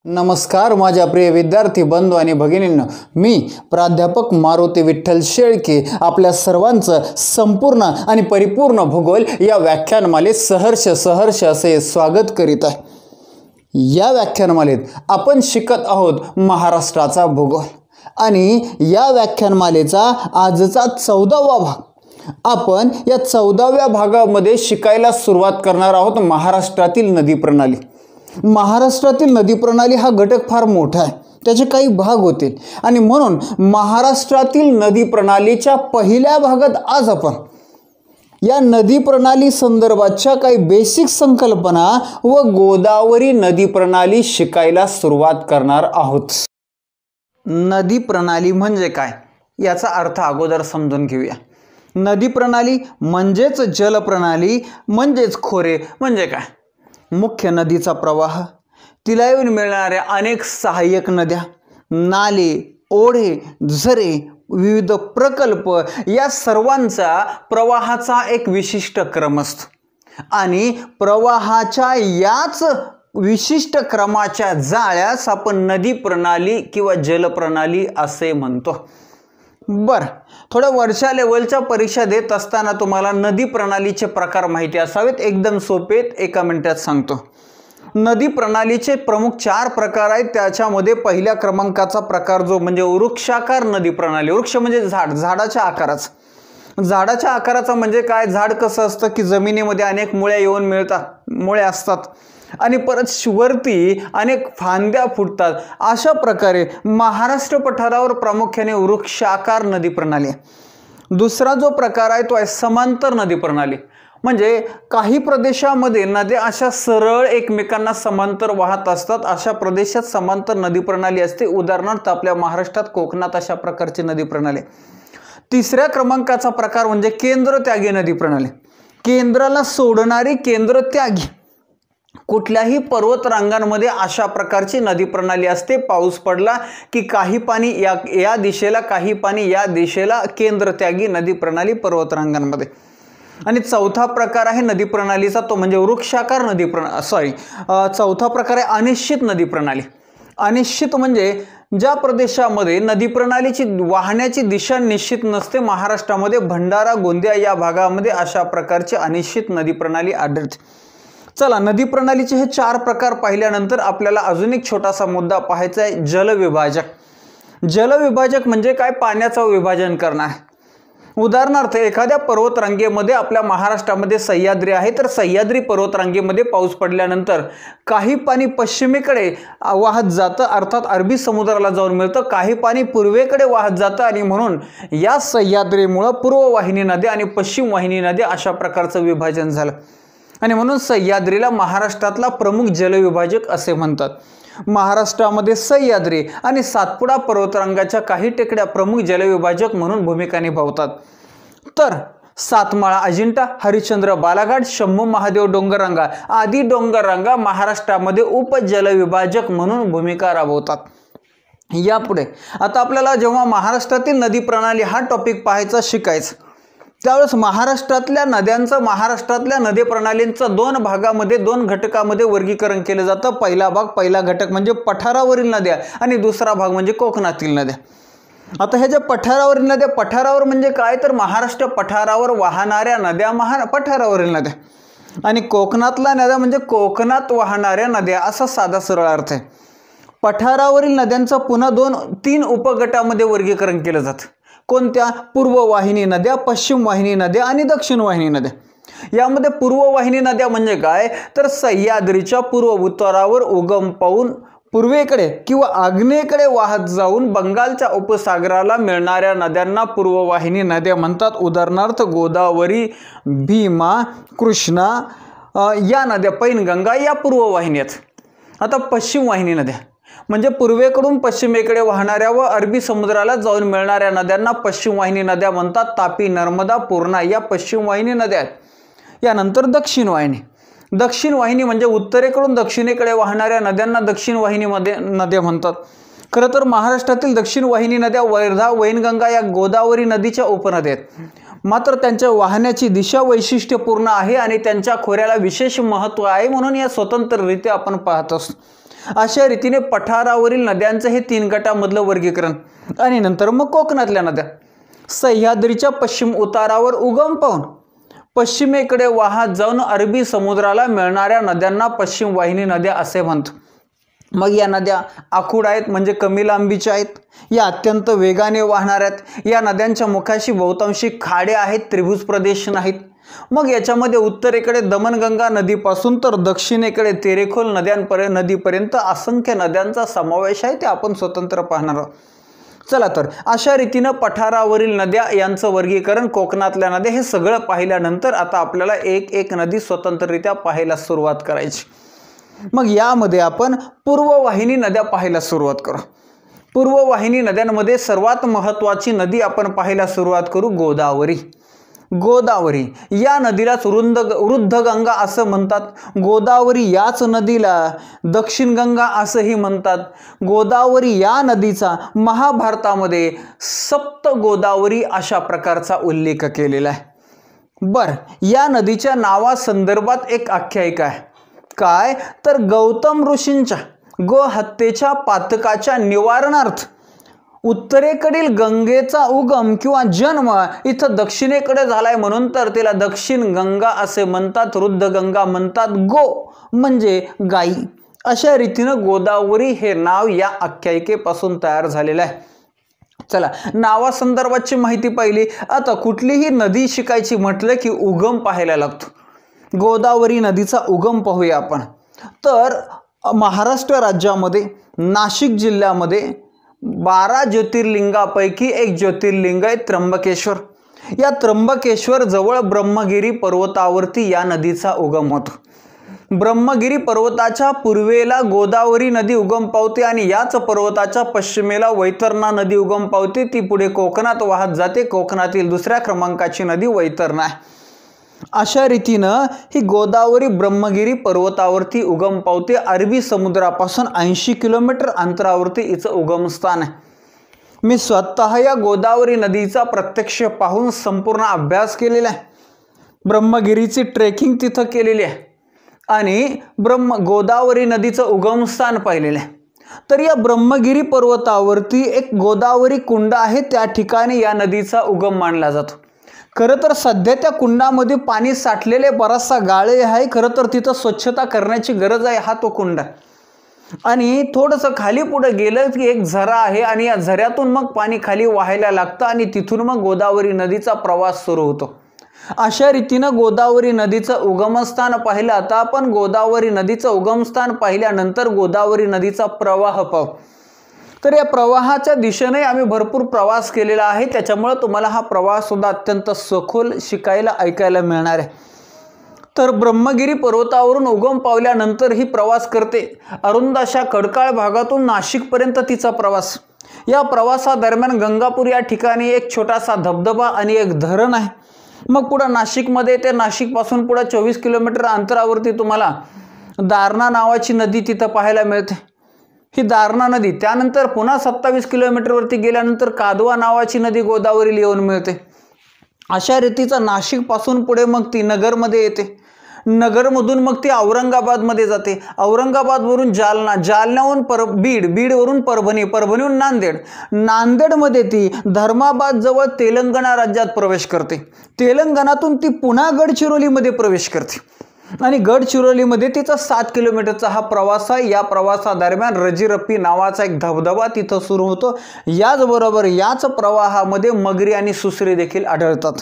नमस्कार माझ्या प्रिय विद्यार्थी बंधू आणि भगिनींनो, मी प्राध्यापक मारुती विठ्ठल शेळके आपल्या सर्वांचं संपूर्ण आणि परिपूर्ण भूगोल या व्याख्यानमालेत सहर्ष असे स्वागत करीत आहे। या व्याख्यानमालेत आपण शिकत आहोत महाराष्ट्राचा भूगोल आणि या व्याख्यानमालेचा आजचा 14वा भाग। आपण या 14व्या भागामध्ये शिकायला सुरुवात करणार आहोत महाराष्ट्रातील नदी प्रणाली। महाराष्ट्रातील नदी प्रणाली हा घटक फार मोठा आहे, त्याचे काही भाग होतील आणि म्हणून महाराष्ट्रातील नदी प्रणालीच्या पहिल्या भागात आज आपण या नदी प्रणाली संदर्भाच्या काही बेसिक संकल्पना व गोदावरी नदी प्रणाली शिकायला सुरुवात करणार आहोत। नदी प्रणाली म्हणजे काय याचा अर्थ अगोदर समजून घेऊया। नदी प्रणाली म्हणजेच जल प्रणाली म्हणजेच खोरे म्हणजे काय? मुख्य नदीचा प्रवाह, तिला येऊन मिळणाऱ्या अनेक सहाय्यक नद्या, नाले, ओढे, झरे, विविध प्रकल्प या सर्वांचा प्रवाहाचा एक विशिष्ट क्रम असतो आणि प्रवाहाच्या याच विशिष्ट क्रमाच्या जाळ्यास आपण नदी प्रणाली किंवा जलप्रणाली असे म्हणतो। बर, थोड्या वरच्या लेवलच्या परीक्षा देत असताना तुम्हाला नदी प्रणालीचे प्रकार माहिती असावेत। एकदम सोपे, एका मिनिटात सांगतो। नदी प्रणालीचे प्रमुख 4 प्रकार आहेत। त्याच्यामध्ये पहिल्या क्रमांकाचा प्रकार जो म्हणजे वृक्षाकार नदी प्रणाली। वृक्ष म्हणजे झाड, झाडाच्या आकाराचा। झाडाच्या आकाराचा म्हणजे काय? झाड कसं असतं की जमिनीमध्ये अनेक मुळ्या येऊन मिळतात, मुळे असतात आणि परत वरती अनेक फांद्या फुटतात। अशा प्रकारे महाराष्ट्र पठारावर प्रामुख्याने वृक्षाकार नदी प्रणाली आहे। दुसरा जो प्रकार आहे तो आहे समांतर नदी प्रणाली। म्हणजे काही प्रदेशामध्ये नद्या अशा सरळ एकमेकांना समांतर वाहत असतात, अशा प्रदेशात समांतर नदी प्रणाली असते। उदाहरणार्थ आपल्या महाराष्ट्रात कोकणात अशा प्रकारची नदी प्रणाली। तिसऱ्या क्रमांकाचा प्रकार म्हणजे केंद्रत्यागी नदी प्रणाली। केंद्राला सोडणारी केंद्रत्यागी कुठल्याही पर्वत रांगांमध्ये अशा प्रकारची नदी प्रणाली असते। पाऊस पडला की काही पाणी या दिशेला, काही पाणी या दिशेला, केंद्रत्यागी नदी प्रणाली पर्वत रांगांमध्ये। आणि चौथा प्रकार आहे नदी प्रणालीचा तो म्हणजे वृक्षाकार नदी प्रणाली। चौथा प्रकार आहे अनिश्चित नदी प्रणाली। अनिश्चित म्हणजे ज्या प्रदेशामध्ये नदी प्रणालीची वाहण्याची दिशा निश्चित नसते। महाराष्ट्रामध्ये भंडारा, गोंदिया या भागामध्ये अशा प्रकारची अनिश्चित नदी प्रणाली आढळते। चला, नदी प्रणालीचे हे 4 प्रकार पाहिल्यानंतर आपल्याला अजून एक छोटासा मुद्दा पाहायचा आहे, जलविभाजक। जलविभाजक म्हणजे काय? पाण्याचं विभाजन करणं आहे। उदाहरणार्थ एखाद्या पर्वतरांगेमध्ये आपल्या महाराष्ट्रामध्ये सह्याद्री आहे, तर सह्याद्री पर्वतरांगेमध्ये पाऊस पडल्यानंतर काही पाणी पश्चिमेकडे वाहत जातं, अर्थात अरबी समुद्राला जाऊन मिळतं। काही पाणी पूर्वेकडे वाहत जातं आणि म्हणून या सह्याद्रीमुळे पूर्व वाहिनी नद्या आणि पश्चिम वाहिनी नद्या अशा प्रकारचं विभाजन झालं आणि म्हणून सह्याद्रीला महाराष्ट्रातला प्रमुख जलविभाजक असे म्हणतात। महाराष्ट्रामध्ये सह्याद्री आणि सातपुडा पर्वतरांगाच्या काही टेकड्या प्रमुख जलविभाजक म्हणून भूमिका निभावतात। तर सातमाळा, अजिंठा, हरिश्चंद्र, बालाघाट, शंभू महादेव डोंगररांगा आदी डोंगररांगा महाराष्ट्रामध्ये उपजलविभाजक म्हणून भूमिका राबवतात। यापुढे आता आपल्याला जेव्हा महाराष्ट्रातील नदी प्रणाली हा टॉपिक पाहायचा, शिकायचा, त्यावेळेस महाराष्ट्रातल्या नद्यांचं, महाराष्ट्रातल्या नदी प्रणालींचं 2 भागामध्ये, 2 घटकामध्ये वर्गीकरण केलं जातं। पहिला भाग, पहिला घटक म्हणजे पठारावरील नद्या आणि दुसरा भाग म्हणजे कोकणातील नद्या। आता ह्या ज्या पठारावरील नद्या, पठारावर म्हणजे काय? तर महाराष्ट्र पठारावर वाहणाऱ्या नद्या पठारावरील नद्या आणि कोकणातल्या नद्या म्हणजे कोकणात वाहणाऱ्या नद्या, असा साधा सरळ अर्थ आहे। पठारावरील नद्यांचं पुन्हा 2-3 उपगटामध्ये वर्गीकरण केलं जातं। कोणत्या? पूर्व वाहिनी नद्या, पश्चिम वाहिनी नद्या आणि दक्षिण वाहिनी नद्या। यामध्ये पूर्व वाहिनी नद्या म्हणजे काय? तर सह्याद्रीच्या पूर्व उतारावर उगम पावून पूर्वेकडे किंवा आग्नेयेकडे वाहत जाऊन बंगालच्या उपसागराला मिळणाऱ्या नद्यांना पूर्व वाहिनी नद्या म्हणतात। उदाहरणार्थ गोदावरी, भीमा, कृष्णा या नद्या, पैनगंगा या पूर्व वाहिनी आहेत। आता पश्चिम वाहिनी नद्या म्हणजे पूर्वेकडून पश्चिमेकडे वाहणाऱ्या व अरबी समुद्राला जाऊन मिळणाऱ्या नद्यांना पश्चिम वाहिनी नद्या म्हणतात। तापी, नर्मदा, पूर्णा या पश्चिम वाहिनी नद्या आहेत। यानंतर दक्षिण वाहिनी। दक्षिण वाहिनी म्हणजे उत्तरेकडून दक्षिणेकडे वाहणाऱ्या नद्यांना दक्षिण वाहिनीमध्ये नद्या म्हणतात। खरं तर महाराष्ट्रातील दक्षिण वाहिनी नद्या वर्धा, वैनगंगा या गोदावरी नदीच्या उपनद्या आहेत। मात्र त्यांच्या वाहण्याची दिशा वैशिष्ट्यपूर्ण आहे आणि त्यांच्या खोऱ्याला विशेष महत्त्व आहे, म्हणून या स्वतंत्ररित्या आपण पाहत असतो। अशा रीतीने पठारावरील नद्यांचं हे 3 गटामधलं वर्गीकरण. आणि नंतर मग कोकणातल्या नद्या. सह्याद्रीच्या पश्चिम उतारावर उगम पाहून पश्चिमेकडे वाहत जाऊन अरबी समुद्राला मिळणाऱ्या नद्यांना पश्चिम वाहिनी नद्या असे म्हणतात. मग या नद्या आखूड आहेत म्हणजे कमी लांबीच्या आहेत, या अत्यंत वेगाने वाहणाऱ्या आहेत, या नद्यांच्या मुखाशी बहुतांशी खाडे आहेत, त्रिभुज प्रदेश नाहीत. मग याच्यामध्ये उत्तरेकडे दमनगंगा नदीपासून तर दक्षिणेकडे तेरेखोल नदीपर्यंत असंख्य नद्यांचा समावेश आहे, ते आपण स्वतंत्र पाहणार आहोत. चला तर अशा रीतीनं पठारावरील नद्या यांचं वर्गीकरण, कोकणातल्या नद्या, हे सगळं पाहिल्यानंतर आता आपल्याला एक एक नदी स्वतंत्ररित्या पाहायला सुरुवात करायची. मग यामध्ये आपण पूर्ववाहिनी नद्या पाहायला सुरुवात करू. पूर्ववाहिनी नद्यांमध्ये सर्वात महत्त्वाची नदी आपण पाहायला सुरुवात करू, गोदावरी. गोदावरी या नदीलाच वृद्ध गंगा असं म्हणतात. गोदावरी याच नदीला दक्षिण गंगा असंही म्हणतात. गोदावरी या नदीचा महाभारतामध्ये सप्त गोदावरी अशा प्रकारचा उल्लेख केलेला आहे. बरं, या नदीच्या नावासंदर्भात एक आख्यायिका आहे. काय तर गौतम ऋषींच्या गोहत्येच्या पातकाच्या निवारणार्थ उत्तरेकडील गंगेचा उगम किंवा जन्म इथं दक्षिणेकडे झालाय म्हणून तर तिला दक्षिण गंगा असे म्हणतात, वृद्ध गंगा म्हणतात. गो म्हणजे गाई. अशा रीतीनं गोदावरी हे नाव या आख्यायिकेपासून तयार झालेलं आहे. चला, नावासंदर्भाची माहिती पाहिली. आता कुठलीही नदी शिकायची म्हटलं की उगम पाहायला लागतो. गोदावरी नदीचा उगम पाहूया आपण. तर महाराष्ट्र राज्यामध्ये नाशिक जिल्ह्यामध्ये 12 ज्योतिर्लिंगापैकी एक ज्योतिर्लिंग आहे त्र्यंबकेश्वर. या त्र्यंबकेश्वर जवळ ब्रह्मगिरी पर्वतावरती या नदीचा उगम होतो. ब्रह्मगिरी पर्वताच्या पूर्वेला गोदावरी नदी उगम पावते आणि याच पर्वताच्या पश्चिमेला वैतरणा नदी उगम पावते. ती पुढे कोकणात वाहत जाते. कोकणातील दुसऱ्या क्रमांकाची नदी वैतरणा आहे. अशा रीतीनं ही गोदावरी ब्रह्मगिरी पर्वतावरती उगम पावते. अरबी समुद्रापासून 80 किलोमीटर अंतरावरती हिचं उगमस्थान आहे. मी स्वतः या गोदावरी नदीचा प्रत्यक्ष पाहून संपूर्ण अभ्यास केलेला आहे. ब्रह्मगिरीची ट्रेकिंग तिथं केलेली आहे आणि गोदावरी नदीचं उगमस्थान पाहिलेलं आहे. तर या ब्रह्मगिरी पर्वतावरती एक गोदावरी कुंड आहे. त्या ठिकाणी या नदीचा उगम मानला जातो. खरं तर सध्या त्या कुंडामध्ये पाणी साठलेले बराचसा गाळे आहे. खरं तर तिथं स्वच्छता करण्याची गरज आहे. हा तो कुंड आहे. आणि थोडंसं खाली पुढे गेलं की एक झरा आहे आणि या झऱ्यातून मग पाणी खाली वाहायला लागतं आणि तिथून मग गोदावरी नदीचा प्रवास सुरू होतो. अशा रीतीनं गोदावरी नदीचं उगमस्थान पाहिलं. आता आपण गोदावरी नदीचं उगमस्थान पाहिल्यानंतर गोदावरी नदीचा प्रवाह पाहू. तर या प्रवाहाच्या दिशेने आम्ही भरपूर प्रवास केलेला आहे. त्याच्यामुळे तुम्हाला हा प्रवास सुद्धा अत्यंत सखोल शिकायला ऐकायला मिळणार आहे. तर ब्रह्मगिरी पर्वतावरून उगम पावल्यानंतर ही प्रवास करते. अरुंद अशा खडकाळ भागातून नाशिकपर्यंत तिचा प्रवास. या प्रवासादरम्यान गंगापूर या ठिकाणी एक छोटासा धबधबा आणि एक धरण आहे. मग पुढं नाशिकमध्ये ते नाशिकपासून पुढं 24 किलोमीटर अंतरावरती तुम्हाला दारणा नावाची नदी तिथं पाहायला मिळते. ही दारणा नदी. त्यानंतर पुन्हा 27 किलोमीटरवरती गेल्यानंतर कादवा नावाची नदी गोदावरीला येऊन मिळते. अशा रीतीचं नाशिकपासून पुढे मग ती नगरमध्ये येते. नगरमधून मग ती औरंगाबादमध्ये जाते. औरंगाबादवरून जालना, जालन्याहून बीड, बीडवरून परभणी, परभणीहून नांदेड, नांदेडमध्ये ती धर्माबाद जवळ तेलंगणा राज्यात प्रवेश करते. तेलंगणातून ती पुन्हा गडचिरोलीमध्ये प्रवेश करते आणि गडचिरोलीमध्ये तिचा 7 किलोमीटरचा हा प्रवास आहे. या प्रवासादरम्यान रजिरप्पी नावाचा एक धबधबा तिथं सुरू होतो. याचबरोबर याच प्रवाहामध्ये मगरी आणि सुसरी देखील आढळतात.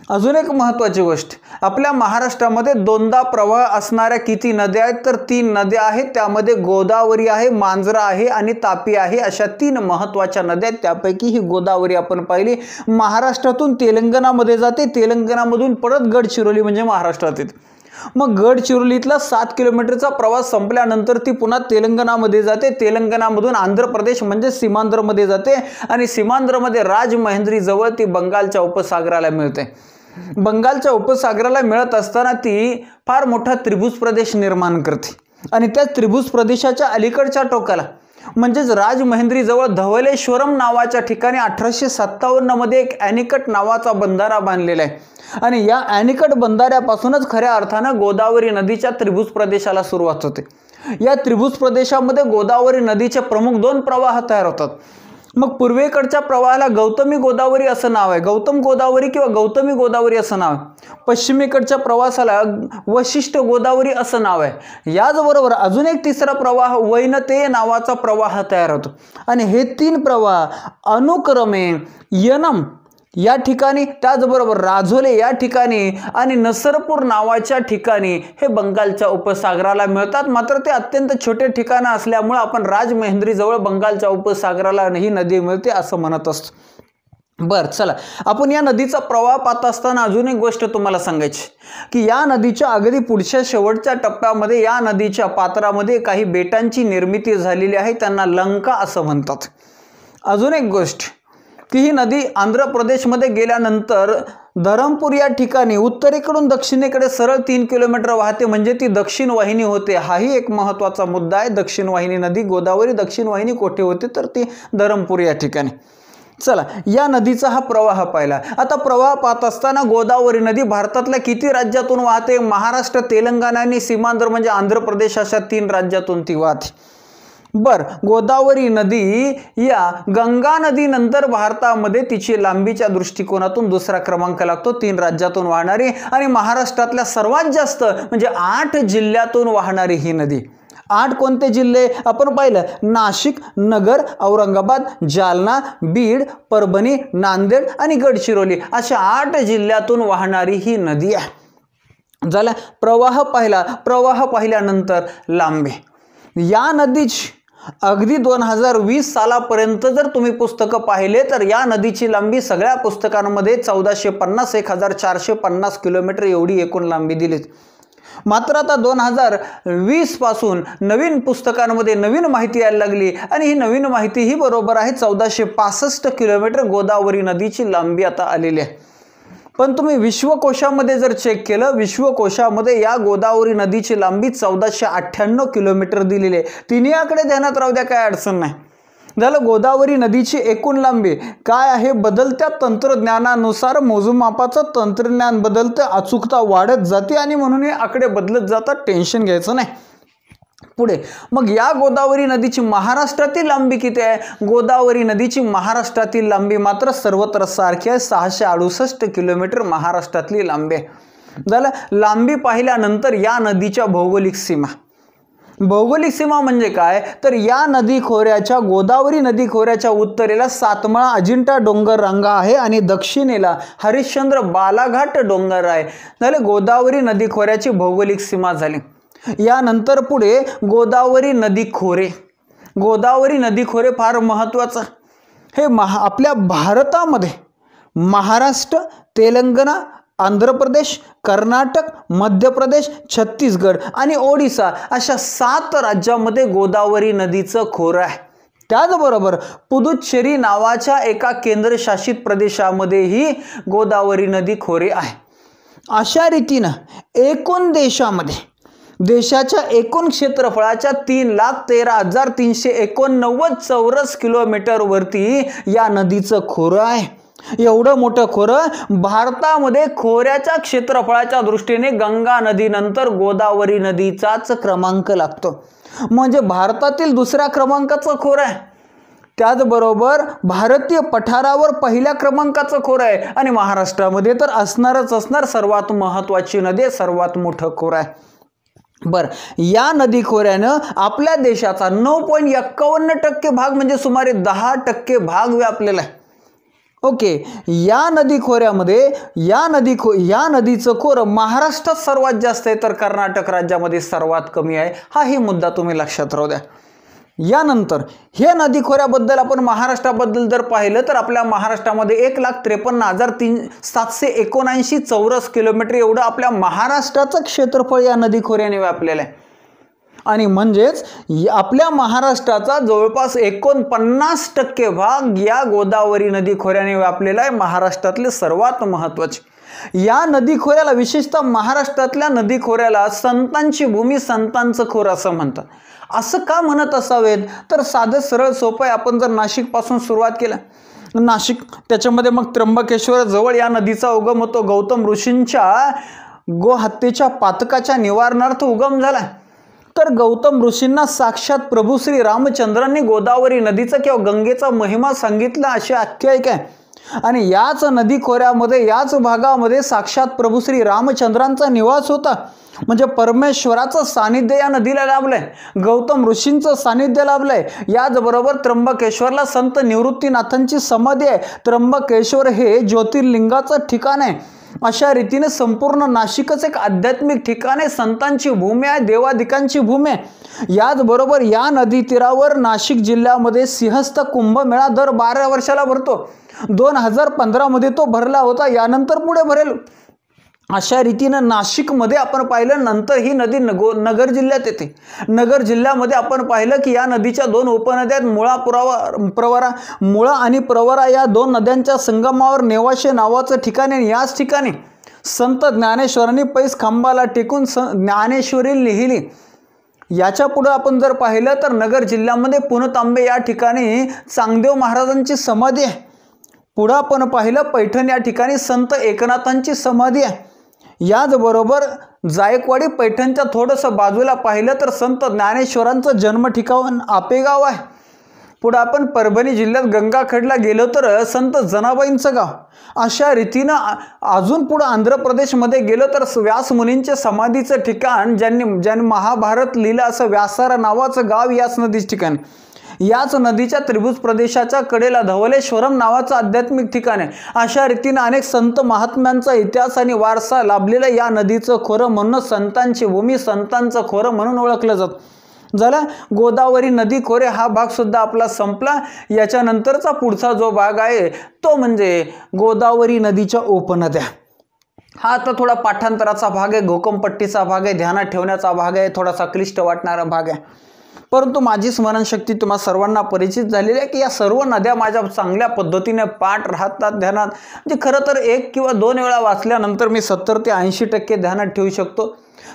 अजून एक महत्त्वाची गोष्ट, आपल्या महाराष्ट्रामध्ये 2दा प्रवाह असणाऱ्या किती नद्या आहेत तर 3 नद्या आहेत. त्यामध्ये गोदावरी आहे, मांजरा आहे आणि तापी आहे. अशा 3 महत्त्वाच्या नद्या आहेत. त्यापैकी ही गोदावरी आपण पाहिली. महाराष्ट्रातून तेलंगणामध्ये जाते. तेलंगणामधून परत गडचिरोली म्हणजे महाराष्ट्रात येते. मग गडचिरोलीतला 7 किलोमीटरचा प्रवास संपल्यानंतर ती पुन्हा तेलंगणामध्ये जाते. तेलंगणामधून आंध्र प्रदेश म्हणजे सीमांध्रमध्ये जाते आणि सीमांध्रमध्ये राजमहेंद्री जवळ ती बंगालच्या उपसागराला मिळते. बंगालच्या उपसागराला मिळत असताना ती फार मोठा त्रिभुज प्रदेश निर्माण करते आणि त्या त्रिभुज प्रदेशाच्या अलीकडच्या टोकाला म्हणजेच राजमहेंद्री जवळ धवलेश्वरम नावाच्या ठिकाणी 1857 मध्ये एक ॲनिकट नावाचा बंधारा बांधलेला आहे आणि या ॲनिकट बंधाऱ्यापासूनच खऱ्या अर्थानं गोदावरी नदीच्या त्रिभुज प्रदेशाला सुरुवात होते. या त्रिभुज प्रदेशामध्ये गोदावरी नदीचे प्रमुख 2 प्रवाह तयार होतात. मग पूर्वेकडच्या प्रवाहाला गौतमी गोदावरी असं नाव आहे, गौतम गोदावरी किंवा गौतमी गोदावरी असं नाव आहे. पश्चिमेकडच्या प्रवासाला वशिष्ठ गोदावरी असं नाव आहे. याचबरोबर अजून एक तिसरा प्रवाह वैनतेय नावाचा प्रवाह तयार होतो आणि हे 3 प्रवाह अनुक्रमे यनम या ठिकाणी, त्याचबरोबर राझोले या ठिकाणी आणि नसरपूर नावाच्या ठिकाणी हे बंगालच्या उपसागराला मिळतात. मात्र ते अत्यंत छोटे ठिकाणं असल्यामुळे आपण राजमहेंद्रीजवळ बंगालच्या उपसागराला ही नदी मिळते असं म्हणत असतो. बर, चला आपण या नदीचा प्रवाह पाहत असताना अजून एक गोष्ट तुम्हाला सांगायची की या नदीच्या अगदी पुढच्या शेवटच्या टप्प्यामध्ये या नदीच्या पात्रामध्ये काही बेटांची निर्मिती झालेली आहे, त्यांना लंका असं म्हणतात. अजून एक गोष्ट की ही नदी आंध्र प्रदेशमध्ये गेल्यानंतर धरमपूर या ठिकाणी उत्तरेकडून दक्षिणेकडे सरळ 3 किलोमीटर वाहते, म्हणजे ती दक्षिण वाहिनी होते. हाही एक महत्त्वाचा मुद्दा आहे. दक्षिण वाहिनी नदी गोदावरी दक्षिण वाहिनी कोठे होते तर ती धरमपूर या ठिकाणी. चला या नदीचा हा प्रवाह पाहिला. आता प्रवाह पाहत असताना गोदावरी नदी भारतातल्या किती राज्यातून वाहते? महाराष्ट्र, तेलंगणा आणि सीमांध्र म्हणजे आंध्र प्रदेश अशा 3 राज्यातून ती वाहते. बर, गोदावरी नदी या गंगा नदीनंतर भारतामध्ये तिची लांबीच्या दृष्टिकोनातून दुसरा क्रमांक लागतो, 3 राज्यातून वाहणारी आणि महाराष्ट्रातल्या सर्वात जास्त म्हणजे 8 जिल्ह्यातून वाहणारी ही नदी. 8 कोणते जिल्हे आपण पाहिलं? नाशिक, नगर, औरंगाबाद, जालना, बीड, परभणी, नांदेड आणि गडचिरोली अशा 8 जिल्ह्यातून वाहणारी ही नदी आहे. प्रवाह पाहिला. प्रवाह पाहिल्यानंतर लांबी. या नदीची अगदी 2020 सालापर्यंत जर तुम्ही पुस्तकं पाहिले तर या नदीची लांबी सगळ्या पुस्तकांमध्ये 1450 1450 किलोमीटर एवढी एकूण लांबी दिली. मात्र आता 2020 पासून नवीन पुस्तकांमध्ये नवीन माहिती यायला लागली आणि ही नवीन माहिती ही बरोबर आहे 1465 किलोमीटर गोदावरी नदीची लांबी आता आलेली आहे. पण तुम्ही विश्वकोशामध्ये जर चेक केलं, विश्वकोशामध्ये या गोदावरी नदीची लांबी 1498 किलोमीटर दिलेली आहे. तिन्ही आकडे ध्यानात राहू द्या, काय अडचण नाही. झालं. गोदावरी नदीची एकूण लांबी काय आहे? बदलत्या तंत्रज्ञानानुसार मोजमापाचं तंत्रज्ञान बदलतं, अचूकता वाढत जाते आणि म्हणून हे आकडे बदलत जातात, टेन्शन घ्यायचं नाही. पुढे मग या गोदावरी नदीची महाराष्ट्रातील लांबी किती आहे? गोदावरी नदीची महाराष्ट्रातील लांबी मात्र सर्वत्र सारखी आहे, 668 किलोमीटर महाराष्ट्रातली लांबी आहे. झालं. लांबी पाहिल्यानंतर या नदीच्या भौगोलिक सीमा. भौगोलिक सीमा म्हणजे काय तर या नदी खोऱ्याच्या, गोदावरी नदी खोऱ्याच्या उत्तरेला सातमाळा अजिंठा डोंगर रांगा आहे आणि दक्षिणेला हरिश्चंद्र बालाघाट डोंगर आहे. झाले. गोदावरी नदी खोऱ्याची भौगोलिक सीमा झाली. यानंतर पुढे गोदावरी नदी खोरे. गोदावरी नदी खोरे फार महत्त्वाचं. हे आपल्या भारतामध्ये महाराष्ट्र, तेलंगणा, आंध्र प्रदेश, कर्नाटक, मध्य प्रदेश, छत्तीसगड आणि ओडिसा अशा 7 राज्यामध्ये गोदावरी नदीचं खोरं आहे. त्याचबरोबर पुदुच्चेरी नावाच्या एका केंद्रशासित प्रदेशामध्येही गोदावरी नदी खोरे आहे. अशा रीतीनं एकूण देशाच्या एकूण क्षेत्रफळाच्या 3,13,389 चौरस किलोमीटर वरती या नदीचं खोरं आहे. एवढं मोठं खोरं भारतामध्ये खोऱ्याच्या क्षेत्रफळाच्या दृष्टीने गंगा नदीनंतर गोदावरी नदीचाच क्रमांक लागतो, म्हणजे भारतातील दुसऱ्या क्रमांकाचं खोरं आहे. त्याचबरोबर भारतीय पठारावर पहिल्या क्रमांकाचं खोरं आहे आणि महाराष्ट्रामध्ये तर असणार सर्वात महत्त्वाची नदी, सर्वात मोठं खोरं आहे. बर, या नदी खोऱ्यानं आपल्या देशाचा 9.51% भाग म्हणजे सुमारे 10% भाग व्यापलेला आहे. ओके. या नदी खोऱ्यामध्ये या नदीचं खोरं महाराष्ट्रात सर्वात जास्त आहे तर कर्नाटक राज्यामध्ये सर्वात कमी आहे. हाही मुद्दा तुम्ही लक्षात राहू द्या. यानंतर हे नदी खोऱ्याबद्दल आपण महाराष्ट्राबद्दल जर पाहिलं तर आपल्या महाराष्ट्रामध्ये 1,53,779 चौरस किलोमीटर एवढं आपल्या महाराष्ट्राचं क्षेत्रफळ या नदी खोऱ्याने व्यापलेलं आहे. आणि म्हणजेच आपल्या महाराष्ट्राचा जवळपास 49% भाग या गोदावरी नदी खोऱ्याने व्यापलेला आहे. महाराष्ट्रातले सर्वात महत्त्वाचे या नदी खोऱ्याला, विशेषतः महाराष्ट्रातल्या नदी खोऱ्याला संतांची भूमी, संतांचं खोर असं म्हणतात. असं का म्हणत असावेत तर साधं सरळ सोपं आहे. आपण जर नाशिकपासून सुरुवात केलं, नाशिक त्याच्यामध्ये मग त्र्यंबकेश्वर जवळ या नदीचा उगम होतो. गौतम ऋषींच्या गोहत्येच्या पातकाच्या निवारणार्थ उगम झाला. तर गौतम ऋषींना साक्षात प्रभू श्री रामचंद्रांनी गोदावरी नदीचा किंवा गंगेचा महिमा सांगितला अशी आख्यायिका आहे. आणि याच नदी खोऱ्यामध्ये, याच भागामध्ये साक्षात प्रभू श्री रामचंद्रांचा निवास होता. म्हणजे परमेश्वराचं सानिध्य या नदीला लाभलंय, गौतम ऋषींचं सानिध्य लाभलंय. याचबरोबर त्र्यंबकेश्वरला संत निवृत्तीनाथांची समाधी आहे. त्र्यंबकेश्वर हे ज्योतिर्लिंगाचं ठिकाण आहे. अशा रीतीने संपूर्ण नाशिकच एक आध्यात्मिक ठिकाण आहे, संतांची भूमी आहे, देवादिकांची भूमी आहे. याचबरोबर या नदी तीरावर नाशिक जिल्ह्यामध्ये सिंहस्थ कुंभमेळा दर 12 वर्षाला भरतो. 2015 मध्ये तो भरला होता, यानंतर पुढे भरेल. अशा रीतीनं नाशिकमध्ये आपण पाहिलं, नंतर ही नदी नगर जिल्ह्यात येते. नगर जिल्ह्यामध्ये आपण पाहिलं की या नदीच्या 2 उपनद्या प्रवरा, मुळा आणि प्रवरा या 2 नद्यांच्या संगमावर नेवाशे नावाचं ठिकाण आहे. याच ठिकाणी संत ज्ञानेश्वरांनी पैस खांबाला टेकून ज्ञानेश्वरी लिहिली. याच्या पुढे आपण जर पाहिलं तर नगर जिल्ह्यामध्ये पुणतांबे या ठिकाणी चांगदेव महाराजांची समाधी आहे. पुढे आपण पाहिलं पैठण या ठिकाणी संत एकनाथांची समाधी आहे. याचबरोबर जायकवाडी पैठणच्या थोडंसं बाजूला पाहिलं तर संत ज्ञानेश्वरांचं जन्म ठिकाण आपेगाव आहे. पुढे आपण परभणी जिल्ह्यात गंगाखेडला गेलो तर संत जनाबाईंचं गाव. अशा रीतीनं अजून पुढे आंध्र प्रदेशमध्ये गेलो तर व्यास मुनींच्या समाधीचं ठिकाण, ज्यांनी महाभारत लिहिलं असं व्यासारा नावाचं गाव याच नदीचं ठिकाण. याच नदीच्या त्रिभुज प्रदेशाच्या कडेला धवलेश्वरम नावाचं आध्यात्मिक ठिकाण आहे. अशा रीतीने अनेक संत महात्म्यांचा इतिहास आणि वारसा लाभलेला या नदीचं खोरं म्हणून संतांची भूमी, संतांचं खोरं म्हणून ओळखलं जातं. झाला गोदावरी नदी खोरे हा भाग सुद्धा आपला संपला. याच्यानंतरचा पुढचा जो भाग आहे तो म्हणजे गोदावरी नदीच्या उपनद्या. हा आता थोडा पाठांतराचा भाग आहे, घोकमपट्टीचा भाग आहे, ध्यानात ठेवण्याचा भाग आहे, थोडासा क्लिष्ट वाटणारा भाग आहे. परंतु माझी स्मरणशक्ती तुम्हा सर्वांना परिचित झालेली आहे की या सर्व नद्या माझ्या चांगल्या पद्धतीने पाठ राहतात ध्यानात. म्हणजे खरं तर 1 किंवा 2 वेळा वाचल्यानंतर मी 70 ते 80% ध्यानात ठेवू शकतो.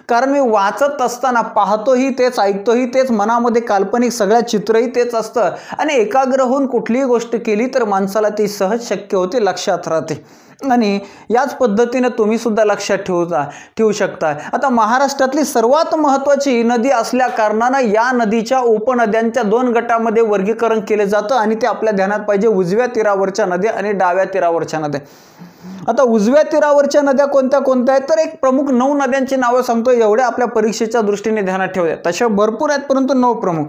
कारण मी वाचत असताना पाहतोही तेच, ऐकतोही तेच, मनामध्ये काल्पनिक सगळ्या चित्रही तेच असतं. आणि एकाग्र होऊन कुठलीही गोष्ट केली तर माणसाला ती सहज शक्य होते, लक्षात राहते. आणि याच पद्धतीने तुम्ही सुद्धा लक्षात ठेवू शकता. आता महाराष्ट्रातली सर्वात महत्त्वाची नदी असल्या कारणानं या नदीच्या उपनद्यांच्या 2 गटामध्ये वर्गीकरण केले जातं आणि ते आपल्या ध्यानात पाहिजे, उजव्या तीरावरच्या नद्या आणि डाव्या तीरावरच्या नद्या. आता उजव्या तीरावरच्या नद्या कोणत्या कोणत्या आहेत तर एक प्रमुख 9 नद्यांची नावं सांगतो, एवढ्या आपल्या परीक्षेच्या दृष्टीने ध्यानात ठेवूया. तशा भरपूर आहेत परंतु 9 प्रमुख.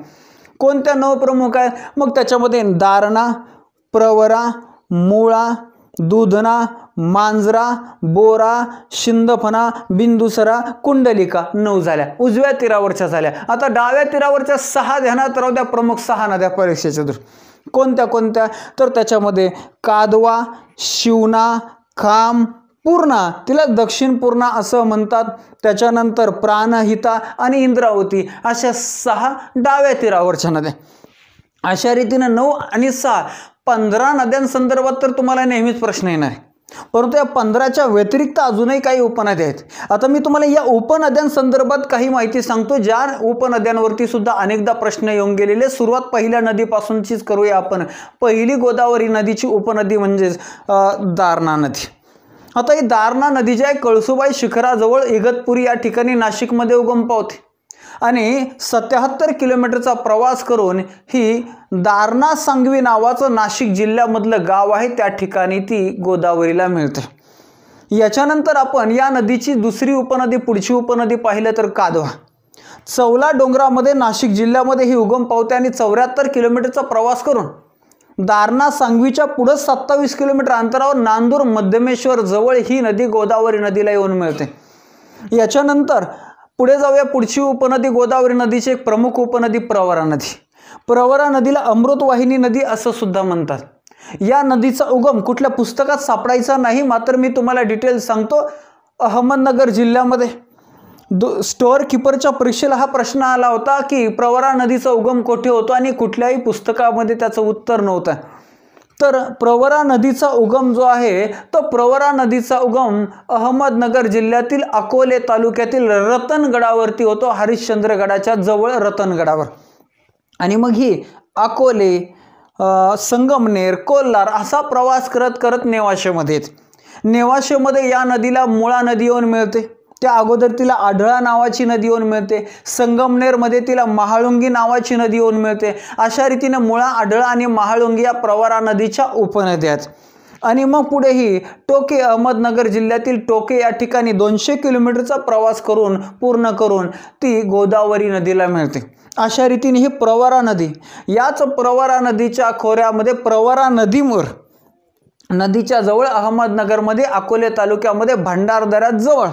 कोणत्या 9 प्रमुख आहेत मग त्याच्यामध्ये दारणा, प्रवरा, मुळा, दूधना, मांजरा, बोरा, शिंदफणा, बिंदुसरा, कुंडलिका 9 झाल्या, उजव्या तीरावरच्या झाल्या. आता डाव्या तीरावरच्या 6 ध्यानात राहू द्या, प्रमुख 6 नद्या परीक्षेच्या दृष्टी. कोणत्या कोणत्या तर त्याच्यामध्ये कादवा, शिवना, खाम, पूर्णा, तिला दक्षिण पूर्णा असं म्हणतात. त्याच्यानंतर प्राणहिता आणि इंद्रावती अशा 6 डाव्या तीरावरच्या नद्या. अशा रीतीने 9 आणि 6 15 नद्यांसंदर्भात तर तुम्हाला नेहमीच प्रश्न येणार आहे. परंतु या 15च्या व्यतिरिक्त अजूनही काही उपनद्या आहेत. आता मी तुम्हाला या उपनद्यांसंदर्भात काही माहिती सांगतो, ज्या उपनद्यांवरती सुद्धा अनेकदा प्रश्न येऊन गेलेले. सुरुवात पहिल्या नदीपासूनचीच करूया आपण. पहिली गोदावरी नदीची उपनदी म्हणजेच दारणा नदी. आता ही दारणा नदी जी आहे कळसुबाई शिखराजवळ इगतपुरी या ठिकाणी नाशिकमध्ये उगम पावते आणि 77 किलोमीटरचा प्रवास करून ही दारणा सांगवी नावाचं नाशिक जिल्ह्यामधलं गाव आहे, त्या ठिकाणी ती गोदावरीला मिळते. याच्यानंतर आपण या नदीची दुसरी उपनदी, पुढची उपनदी पाहिलं तर कादवा. चौला डोंगरामध्ये नाशिक जिल्ह्यामध्ये ही उगम पावते आणि 74 किलोमीटरचा प्रवास करून दारणा सांगवीच्या पुढे 27 किलोमीटर अंतरावर नांदूर मध्यमेश्वर जवळ ही नदी गोदावरी नदीला येऊन मिळते. याच्यानंतर पुढे जाऊया, पुढची उपनदी गोदावरी नदीची एक प्रमुख उपनदी प्रवरा नदी. प्रवरा नदीला अमृतवाहिनी नदी असं सुद्धा म्हणतात. या नदीचा उगम कुठल्या पुस्तकात सापडायचा नाही, मात्र मी तुम्हाला डिटेल सांगतो. अहमदनगर जिल्ह्यामध्ये स्टोअर कीपरच्या परीक्षेला हा प्रश्न आला होता की प्रवरा नदीचा उगम कोठे होतो आणि कुठल्याही पुस्तकामध्ये त्याचं उत्तर नव्हतं. तर प्रवरा नदीचा उगम जो आहे तो प्रवरा नदीचा उगम अहमदनगर जिल्ह्यातील अकोले तालुक्यातील रतनगडावरती होतो, हरिश्चंद्रगडाच्या जवळ रतनगडावर. आणि मग ही अकोले, संगमनेर, कोल्हार असा प्रवास करत करत नेवाशेमध्ये येते. नेवाशेमध्ये या नदीला मुळा नदी येऊन मिळते. त्या अगोदर तिला आढळा नावाची नदी येऊन मिळते, संगमनेरमध्ये तिला महाळुंगी नावाची नदी येऊन मिळते. अशा रीतीने मुळा, आढळा आणि महाळुंगी या प्रवरा नदीच्या उपनद्या आहेत. आणि मग पुढे ही टोके, अहमदनगर जिल्ह्यातील टोके या ठिकाणी 200 किलोमीटरचा प्रवास करून पूर्ण करून ती गोदावरी नदीला मिळते. अशा रीतीने ही प्रवरा नदी, याच प्रवरा नदीच्या खोऱ्यामध्ये प्रवरा नदीच्या जवळ अहमदनगरमध्ये अकोले तालुक्यामध्ये भंडारदऱ्यात जवळ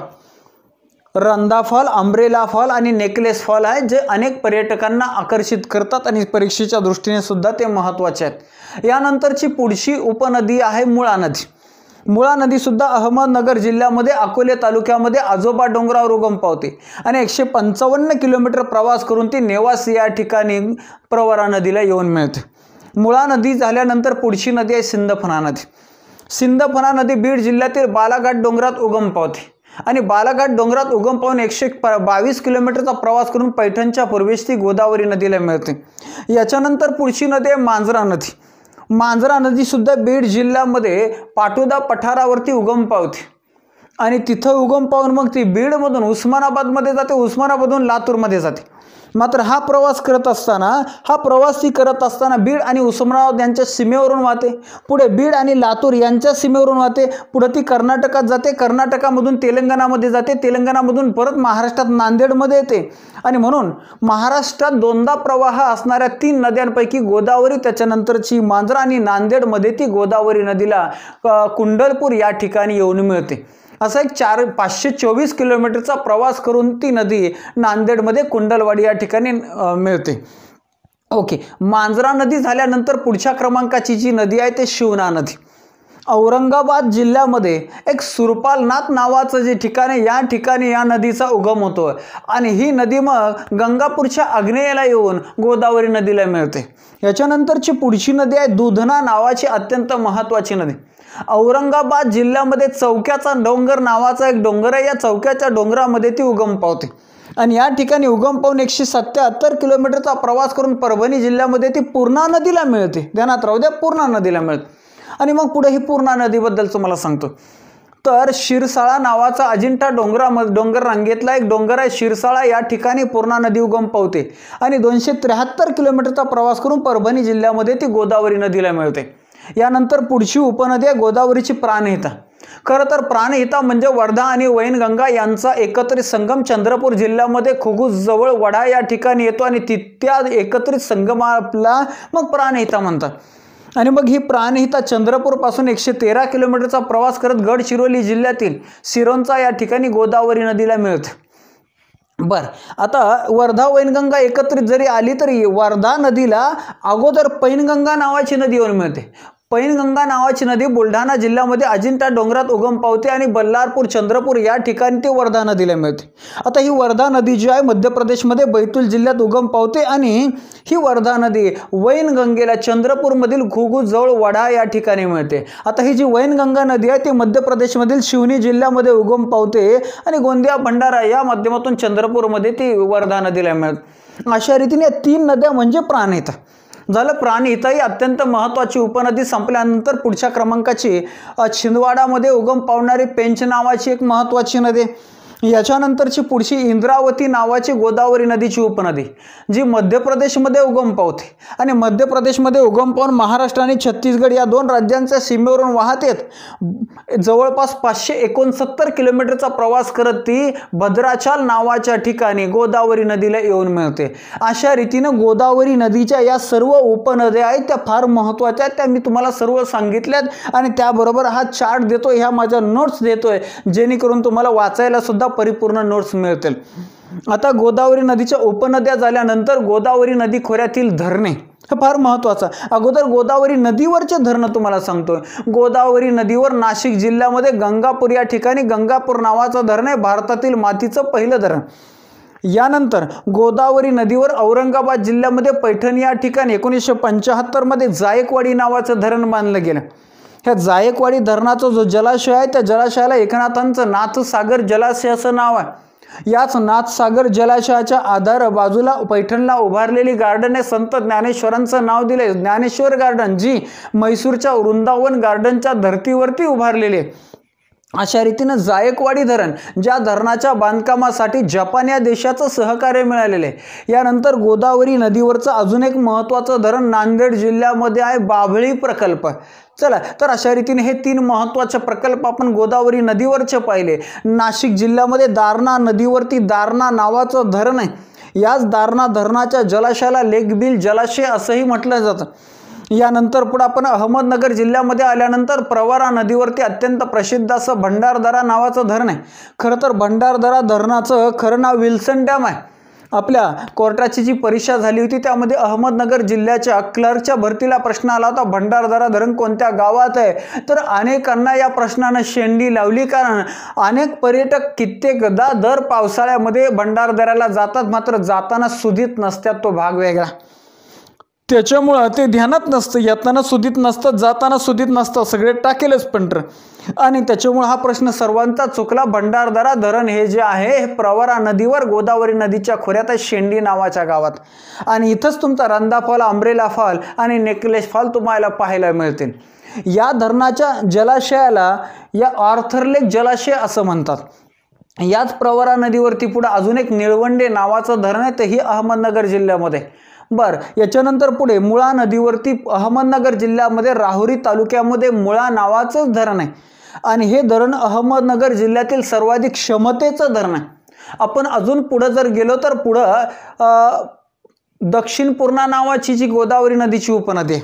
रंधा फॉल, अंब्रेला फॉल आणि नेकलेस फॉल आहे, जे अनेक पर्यटकांना आकर्षित करतात आणि परीक्षेच्या दृष्टीने सुद्धा ते महत्त्वाचे आहेत. यानंतरची पुढची उपनदी आहे मुळा नदी. मुळा नदी सुद्धा अहमदनगर जिल्ह्यामध्ये अकोले तालुक्यामध्ये आजोबा डोंगरावर उगम पावते आणि 155 किलोमीटर प्रवास करून ती नेवास या ठिकाणी प्रवरा नदीला येऊन मिळते. मुळा नदी झाल्यानंतर पुढची नदी आहे सिंदफणा नदी. सिंदफणा नदी बीड जिल्ह्यातील बालाघाट डोंगरात उगम पावते आणि बालाघाट डोंगरात उगम पावून 122 किलोमीटरचा प्रवास करून पैठणच्या पूर्वेस ती गोदावरी नदीला मिळते. याच्यानंतर पुढची नदी आहे मांजरा नदी. मांजरा नदी सुद्धा बीड जिल्ह्यामध्ये पाटोदा पठारावरती उगम पावते आणि तिथं उगम पावून मग ती बीडमधून उस्मानाबादमध्ये जाते, उस्मानाबादमधून लातूरमध्ये जाते. मात्र हा प्रवास करत असताना बीड आणि उस्मानाबाद यांच्या सीमेवरून वाहते, पुढे बीड आणि लातूर यांच्या सीमेवरून वाहते, पुढे ती कर्नाटकात जाते, कर्नाटकामधून तेलंगणामध्ये जाते, तेलंगणामधून परत महाराष्ट्रात नांदेडमध्ये येते. आणि म्हणून महाराष्ट्रात दोनदा प्रवाह असणाऱ्या 3 नद्यांपैकी गोदावरी, त्याच्यानंतरची मांजरा आणि नांदेडमध्ये ती गोदावरी नदीला कुंडलपूर या ठिकाणी येऊन मिळते. असा एक 524 किलोमीटरचा प्रवास करून ती नदी नांदेडमध्ये कुंडलवाडी या ठिकाणी मिळते. ओके, मांजरा नदी झाल्यानंतर पुढच्या क्रमांकाची जी नदी आहे ते शिवना नदी. औरंगाबाद जिल्ह्यामध्ये एक सुरपालनाथ नावाचं जे ठिकाण आहे, या ठिकाणी या नदीचा उगम होतो आणि ही नदी मग गंगापूरच्या आग्नेयेला येऊन गोदावरी नदीला मिळते. याच्यानंतरची पुढची नदी आहे दुधना नावाची अत्यंत महत्त्वाची नदी. औरंगाबाद जिल्ह्यामध्ये चौक्याचा डोंगर नावाचा एक डोंगर आहे, या चौक्याच्या डोंगरामध्ये ती उगम पावते आणि या ठिकाणी उगम पावून 177 किलोमीटरचा प्रवास करून परभणी जिल्ह्यामध्ये ती पूर्णा नदीला मिळते. ध्यानात राहू द्या, पूर्णा नदीला मिळते. आणि मग पुढे ही पूर्णा नदीबद्दल तुम्हाला सांगतो. तर शिरसाळा नावाचा अजिंठा डोंगर रांगेतला एक डोंगर आहे शिरसाळा, या ठिकाणी पूर्णा नदी उगम पावते आणि 273 किलोमीटरचा प्रवास करून परभणी जिल्ह्यामध्ये ती गोदावरी नदीला मिळते. यानंतर पुढची उपनदी आहे गोदावरीची प्राणहिता. खरं तर प्राणहिता म्हणजे वर्धा आणि वैनगंगा यांचा एकत्रित संगम चंद्रपूर जिल्ह्यामध्ये खुगूस जवळ वडा या ठिकाणी येतो आणि त्या एकत्रित संगमाला मग प्राणहिता म्हणतात. आणि मग ही प्राणहिता चंद्रपूरपासून 113 किलोमीटरचा प्रवास करत गडचिरोली जिल्ह्यातील सिरोंचा या ठिकाणी गोदावरी नदीला मिळते. बर, आता वर्धा वैनगंगा एकत्रित जरी आली तरी वर्धा नदीला अगोदर पैनगंगा नावाची नदी येऊन मिळते. पैनगंगा नावाची नदी बुलढाणा जिल्ह्यामध्ये अजिंठा डोंगरात उगम पावते आणि बल्लारपूर, चंद्रपूर या ठिकाणी ती वर्धा नदीला मिळते. आता ही वर्धा नदी जी आहे मध्य प्रदेशमध्ये बैतूल जिल्ह्यात उगम पावते आणि ही वर्धा नदी वैनगंगेला चंद्रपूरमधील खुगूस जवळ वडा या ठिकाणी मिळते. आता ही जी वैनगंगा नदी आहे ती मध्य प्रदेशमधील शिवनी जिल्ह्यामध्ये उगम पावते आणि गोंदिया, भंडारा या माध्यमातून चंद्रपूरमध्ये ती वर्धा नदीला मिळते. अशा रीतीने 3 नद्या म्हणजे प्राणहिता झालं. प्राणहिता ही अत्यंत महत्त्वाची उपनदी संपल्यानंतर पुढच्या क्रमांकाची छिंदवाडामध्ये उगम पावणारी पेंच नावाची एक महत्त्वाची नदी. याच्यानंतरची पुढची इंद्रावती नावाची गोदावरी नदीची उपनदी जी मध्य प्रदेशमध्ये उगम पावते आणि मध्य प्रदेशमध्ये उगम पावून महाराष्ट्र आणि छत्तीसगड या 2 राज्यांच्या सीमेवरून वाहतेत. जवळपास 569 किलोमीटरचा प्रवास करत ती भद्राचाल नावाच्या ठिकाणी गोदावरी नदीला येऊन मिळते. अशा रीतीनं गोदावरी नदीच्या या सर्व उपनद्या आहेत त्या फार महत्त्वाच्या आहेत, त्या मी तुम्हाला सर्व सांगितल्यात आणि त्याबरोबर हा चार्ट देतोय, ह्या माझ्या नोट्स देतोय, जेणेकरून तुम्हाला वाचायला सुद्धा परिपूर्ण नोट्स मिळतील. आता गोदावरी नदीच्या उपनद्या झाल्यानंतर गोदावरी नदी खोऱ्यातील धरणे हे फार महत्त्वाचं. अगोदर गोदावरी नदीवरचे धरणं तुम्हाला सांगतोय. गोदावरी नदीवर नाशिक जिल्ह्यामध्ये गंगापूर या ठिकाणी गंगापूर नावाचं धरण आहे, भारतातील मातीचं पहिलं धरण. यानंतर गोदावरी नदीवर औरंगाबाद जिल्ह्यामध्ये पैठण या ठिकाणी 1975 मध्ये जायकवाडी नावाचं धरण बांधलं गेलं. ह्या जायकवाडी धरणाचा जो जलाशय आहे त्या जलाशयाला एकनाथांचं नाथसागर जलाशय असं नाव आहे. याच नाथसागर जलाशयाच्या आधार बाजूला पैठणला उभारलेली गार्डन आहे संत ज्ञानेश्वरांचं नाव दिले ज्ञानेश्वर गार्डन, जी म्हैसूरच्या वृंदावन गार्डनच्या धर्तीवरती उभारलेली आहे. अशा रीतीनं जायकवाडी धरण, ज्या धरणाच्या बांधकामासाठी जपान या देशाचं सहकार्य मिळालेलं आहे. यानंतर गोदावरी नदीवरचं अजून एक महत्त्वाचं धरण नांदेड जिल्ह्यामध्ये आहे, बाभळी प्रकल्प. चला तर अशा रीतीने हे 3 महत्त्वाचे प्रकल्प आपण गोदावरी नदीवरचे पाहिले. नाशिक जिल्ह्यामध्ये दारणा नदीवरती दारणा नावाचं धरण आहे. याच दारणा धरणाच्या जलाशयाला लेक बिल जलाशय असंही म्हटलं जातं. यानंतर पुढे आपण अहमदनगर जिल्ह्यामध्ये आल्यानंतर प्रवरा नदीवरती अत्यंत प्रसिद्ध असं भंडारदरा नावाचं धरण आहे. खरं तर भंडारदरा धरणाचं खरं नाव विल्सन डॅम आहे. आपल्या कोर्टाची जी परीक्षा झाली होती त्यामध्ये अहमदनगर जिल्ह्याच्या क्लर्कच्या भरतीला प्रश्न आला होता, भंडारदरा धरण कोणत्या गावात आहे. तर अनेकांना या प्रश्नानं शेंडी लावली, कारण अनेक पर्यटक कित्येकदा दर पावसाळ्यामध्ये भंडारदऱ्याला जातात, मात्र जाताना सुधीत नसतात, तो भाग वेगळा. त्याच्यामुळं ते ध्यानात नसतं, येताना सुधीत नसतं, जाताना सुधीत नसतं, सगळे टाकेलच पंटर. आणि त्याच्यामुळे हा प्रश्न सर्वांचा चुकला. भंडारदरा धरण हे जे आहे हे प्रवरा नदीवर गोदावरी नदीच्या खोऱ्यात आहे, शेंडी नावाच्या गावात. आणि इथंच तुमचा रंधा फॉल, अम्ब्रेला फॉल आणि नेकलेस फॉल तुम्हाला पाहायला मिळतील. या धरणाच्या जलाशयाला या आर्थर लेक जलाशय असं म्हणतात. याच प्रवरा नदीवरती पुढे अजून एक निळवंडे नावाचं धरण आहे, तेही अहमदनगर जिल्ह्यामध्ये. याच्यानंतर पुढे मुळा नदीवरती अहमदनगर जिल्ह्यामध्ये राहुरी तालुक्यामध्ये मुळा नावाचं धरण आहे. आणि हे धरण अहमदनगर जिल्ह्यातील सर्वाधिक क्षमतेचं धरण आहे. आपण अजून पुढे जर गेलो तर पुढं दक्षिण पूर्णा नावाची जी गोदावरी नदीची उपनदी आहे,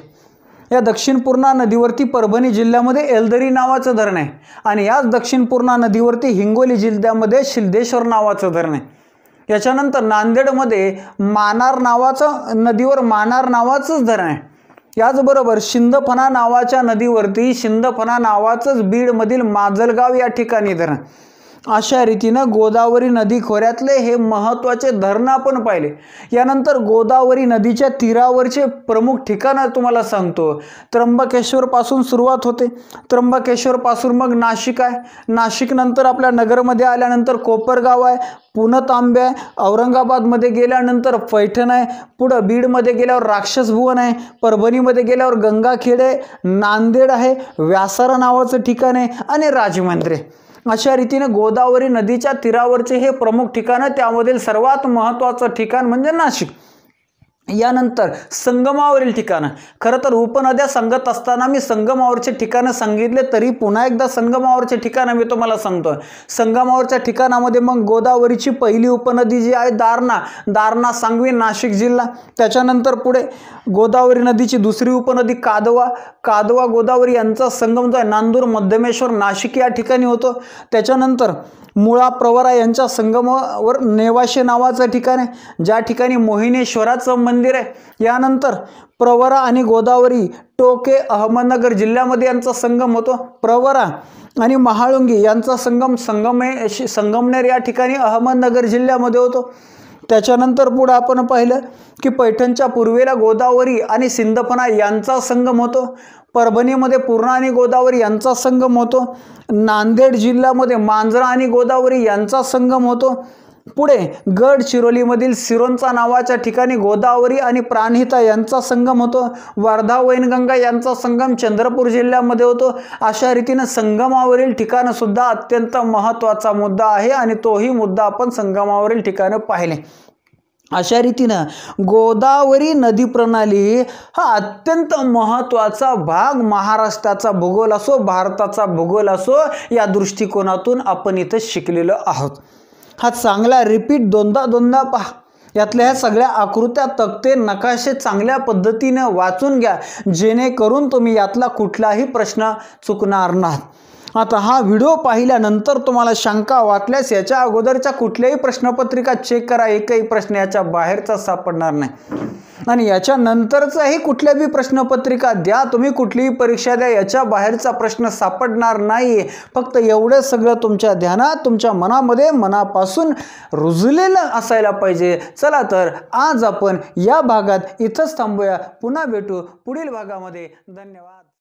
या दक्षिण पूर्णा नदीवरती परभणी जिल्ह्यामध्ये एलदरी नावाचं धरण आहे. आणि याच दक्षिण पूर्णा नदीवरती हिंगोली जिल्ह्यामध्ये सिद्धेश्वर नावाचं धरण आहे. याच्यानंतर नांदेडमध्ये मानार नावाचं नदीवर मानार नावाचंच धरण आहे. याचबरोबर शिंदफणा नावाच्या नदीवरती शिंदफणा नावाचंच बीडमधील माजलगाव या ठिकाणी धरण. अशा रीतीनं गोदावरी नदी खोऱ्यातले हे महत्त्वाचे धरणं आपण पाहिले. यानंतर गोदावरी नदीच्या तीरावरचे प्रमुख ठिकाणं तुम्हाला सांगतो. त्र्यंबकेश्वर पासून सुरुवात होते, त्र्यंबकेश्वर पासून मग नाशिक आहे, नाशिक नंतर आपल्या नगरमध्ये आल्यानंतर कोपरगाव आहे, पुणतांबे आहे, औरंगाबादमध्ये गेल्यानंतर पैठण आहे, पुढं बीडमध्ये गेल्यावर राक्षसभुवन आहे, परभणीमध्ये गेल्यावर गंगाखेड आहे, नांदेड आहे, व्यासारा नावाचं ठिकाण आहे आणि राजमंद्री. अशा रीतीने गोदावरी नदीच्या तीरावरचे हे प्रमुख ठिकाणं, त्यामधील सर्वात महत्त्वाचं ठिकाण म्हणजे नाशिक. यानंतर संगमावरील ठिकाणं. खरं तर उपनद्या सांगत असताना मी संगमावरचे ठिकाणं सांगितले, तरी पुन्हा एकदा संगमावरचे ठिकाणं मी तुम्हाला सांगतो. संगमावरच्या ठिकाणामध्ये मग गोदावरीची पहिली उपनदी जी आहे दारणा, दारणा सांगवी नाशिक जिल्हा. त्याच्यानंतर पुढे गोदावरी नदीची दुसरी उपनदी कादवा, कादवा गोदावरी यांचा संगम जो आहे नांदूर मध्यमेश्वर नाशिक या ठिकाणी होतो. त्याच्यानंतर मुळा प्रवरा यांच्या संगमावर नेवाशे नावाचं ठिकाण आहे, ज्या ठिकाणी मोहिनेश्वराचं मंदिर आहे. यानंतर प्रवरा आणि गोदावरी टोके अहमदनगर जिल्ह्यामध्ये यांचा संगम होतो. प्रवरा आणि महाळुंगी यांचा संगम संगमनेर या ठिकाणी अहमदनगर जिल्ह्यामध्ये होतो. त्याच्यानंतर पुढे आपण पाहिलं की पैठणच्या पूर्वेला गोदावरी आणि सिंदफणा यांचा संगम होतो. परभणीमध्ये पूर्णा आणि गोदावरी यांचा संगम होतो. नांदेड जिल्ह्यामध्ये मांजरा आणि गोदावरी यांचा संगम होतो. पुढे गडचिरोलीमधील सिरोंचा नावाच्या ठिकाणी गोदावरी आणि प्राणहिता यांचा संगम होतो. वर्धा वैनगंगा यांचा संगम चंद्रपूर जिल्ह्यामध्ये होतो. अशा रीतीने संगमावरील ठिकाणं सुद्धा अत्यंत महत्त्वाचा मुद्दा आहे आणि तोही मुद्दा आपण संगमावरील ठिकाणं पाहिले. अशा रीतीनं गोदावरी नदी प्रणाली हा अत्यंत महत्त्वाचा भाग महाराष्ट्राचा भूगोल असो, भारताचा भूगोल असो, या दृष्टिकोनातून आपण इथं शिकलेलो आहोत. हा चांगला रिपीट दोनदा पहा. यातल्या ह्या सगळ्या आकृत्या, तक्ते, नकाशे चांगल्या पद्धतीने वाचून घ्या, जेणेकरून तुम्ही यातला कुठलाही प्रश्न चुकणार नाही. आता हा व्हिडिओ पाहिल्यानंतर तुम्हाला शंका वाटल्यास याच्या अगोदरच्या कुठल्याही प्रश्नपत्रिका चेक करा, एकही प्रश्न याच्या बाहेरचा सापडणार नाही. आणि याच्या नंतरचाही कुठल्या बी प्रश्नपत्रिका द्या, तुम्ही कुठलीही परीक्षा द्या, याच्या बाहेरचा प्रश्न सापडणार नाही. फक्त एवढं सगळं तुमच्या ध्यानात, तुमच्या मनामध्ये मनापासून रुजलेलं असायला पाहिजे. चला तर आज आपण या भागात इथंच थांबूया. पुन्हा भेटू पुढील भागामध्ये. धन्यवाद.